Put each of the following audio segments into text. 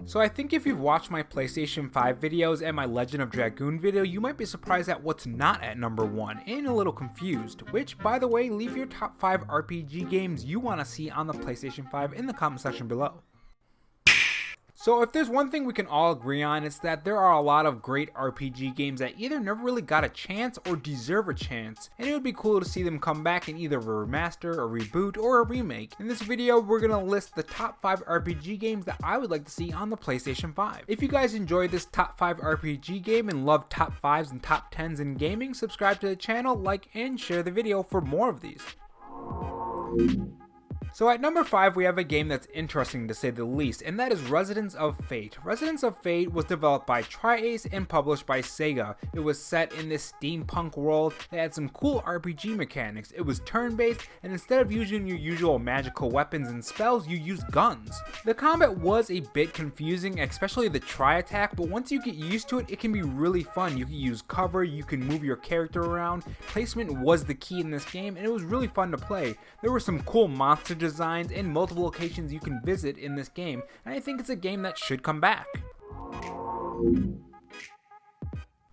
So I think if you've watched my PlayStation 5 videos and my Legend of Dragoon video, you might be surprised at what's not at number 1 and a little confused, which, by the way, leave your top 5 RPG games you want to see on the PlayStation 5 in the comment section below. So if there's one thing we can all agree on, it's that there are a lot of great RPG games that either never really got a chance or deserve a chance, and it would be cool to see them come back in either a remaster, a reboot, or a remake. In this video, we're going to list the top 5 RPG games that I would like to see on the PlayStation 5. If you guys enjoy this top 5 RPG game and love top 5s and top 10s in gaming, subscribe to the channel, like, and share the video for more of these. So at number 5 we have a game that's interesting to say the least, and that is Residents of Fate. Residents of Fate was developed by Tri-Ace and published by Sega. It was set in this steampunk world that had some cool RPG mechanics. It was turn-based, and instead of using your usual magical weapons and spells, you used guns. The combat was a bit confusing, especially the tri-attack, but once you get used to it, it can be really fun. You can use cover, you can move your character around. Placement was the key in this game, and it was really fun to play. There were some cool monster designs and multiple locations you can visit in this game, and I think it's a game that should come back.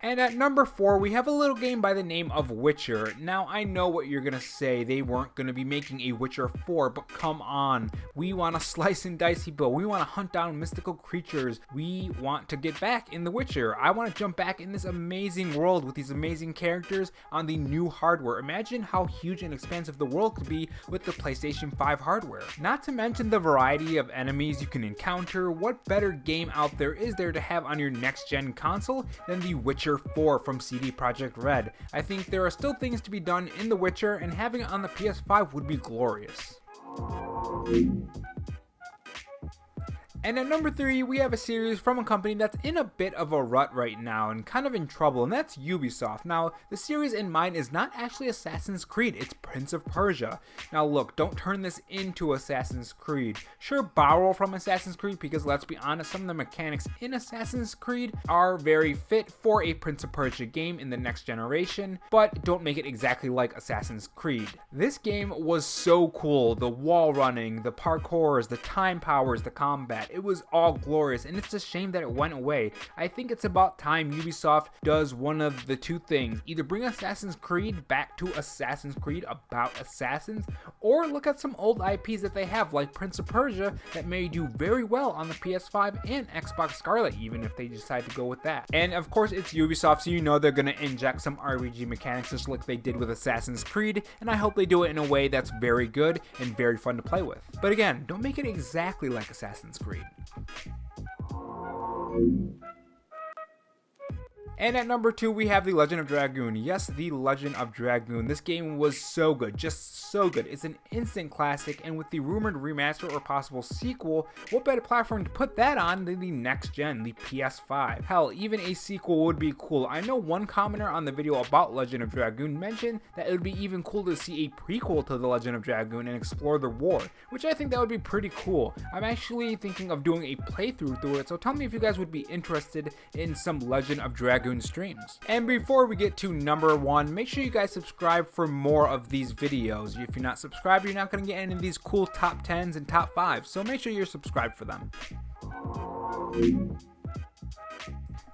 And at number 4, we have a little game by the name of Witcher. Now, I know what you're gonna say, they weren't gonna be making a Witcher 4, but come on. We want to slice and dice people, we want to hunt down mystical creatures, we want to get back in The Witcher. I want to jump back in this amazing world with these amazing characters on the new hardware. Imagine how huge and expansive the world could be with the PlayStation 5 hardware. Not to mention the variety of enemies you can encounter. What better game out there is there to have on your next gen console than The Witcher 4 from CD Projekt Red. I think there are still things to be done in The Witcher, and having it on the PS5 would be glorious. And at number 3, we have a series from a company that's in a bit of a rut right now and kind of in trouble, and that's Ubisoft. Now, the series in mind is not actually Assassin's Creed, it's Prince of Persia. Now look, don't turn this into Assassin's Creed. Sure, borrow from Assassin's Creed, because let's be honest, some of the mechanics in Assassin's Creed are very fit for a Prince of Persia game in the next generation, but don't make it exactly like Assassin's Creed. This game was so cool. The wall running, the parkours, the time powers, the combat. It was all glorious, and it's a shame that it went away. I think it's about time Ubisoft does one of the two things. Either bring Assassin's Creed back to Assassin's Creed about assassins, or look at some old IPs that they have, like Prince of Persia, that may do very well on the PS5 and Xbox Scarlet, even if they decide to go with that. And of course, it's Ubisoft, so you know they're gonna inject some RPG mechanics just like they did with Assassin's Creed, and I hope they do it in a way that's very good and very fun to play with. But again, don't make it exactly like Assassin's Creed. And at number 2, we have The Legend of Dragoon. Yes, The Legend of Dragoon. This game was so good, just so good. It's an instant classic, and with the rumored remaster or possible sequel, what better platform to put that on than the next gen, the PS5? Hell, even a sequel would be cool. I know one commenter on the video about Legend of Dragoon mentioned that it would be even cool to see a prequel to The Legend of Dragoon and explore the war, which I think that would be pretty cool. I'm actually thinking of doing a playthrough through it, so tell me if you guys would be interested in some Legend of Dragoon streams. And before we get to number 1, make sure you guys subscribe for more of these videos. If you're not subscribed, you're not going to get any of these cool top 10s and top 5s, so make sure you're subscribed for them.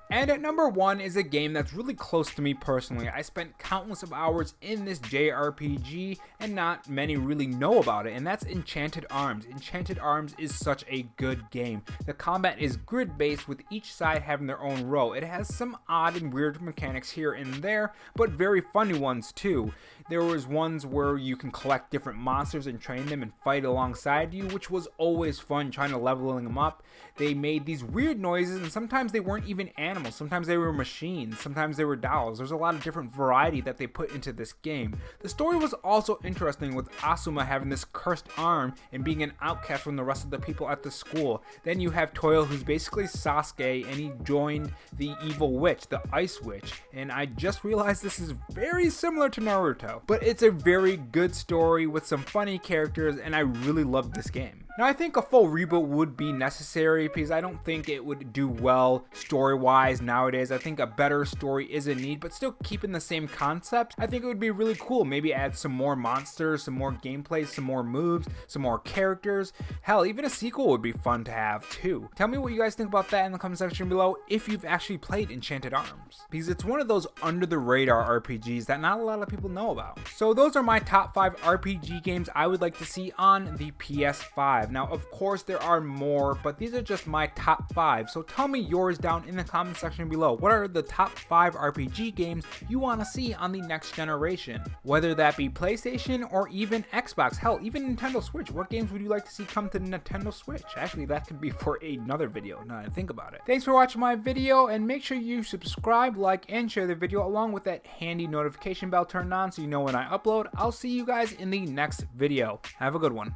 And at number 1 is a game that's really close to me personally. I spent countless of hours in this JRPG, and not many really know about it, and that's Enchanted Arms. Enchanted Arms is such a good game. The combat is grid-based, with each side having their own row. It has some odd and weird mechanics here and there, but very funny ones too. There was ones where you can collect different monsters and train them and fight alongside you, which was always fun, trying to leveling them up. They made these weird noises, and sometimes they weren't even animals. Sometimes they were machines, sometimes they were dolls. There's a lot of different variety that they put into this game. The story was also interesting, with Asuma having this cursed arm and being an outcast from the rest of the people at the school. Then you have Toil, who's basically Sasuke, and he joined the evil witch, the Ice Witch. And I just realized this is very similar to Naruto. But it's a very good story with some funny characters, and I really loved this game. Now I think a full reboot would be necessary because I don't think it would do well story-wise nowadays. I think a better story is a need, but still keeping the same concept, I think it would be really cool. Maybe add some more monsters, some more gameplay, some more moves, some more characters. Hell, even a sequel would be fun to have too. Tell me what you guys think about that in the comment section below if you've actually played Enchanted Arms, because it's one of those under the radar RPGs that not a lot of people know about. So those are my top 5 RPG games I would like to see on the PS5. Now of course there are more, but these are just my top 5. So tell me yours down in the comment section below. What are the top 5 RPG games you want to see on the next generation? Whether that be PlayStation or even Xbox, hell, even Nintendo Switch. What games would you like to see come to the Nintendo Switch? Actually, that could be for another video now that I think about it. Thanks for watching my video, and make sure you subscribe, like, and share the video along with that handy notification bell turned on so you know when I upload. I'll see you guys in the next video. Have a good one.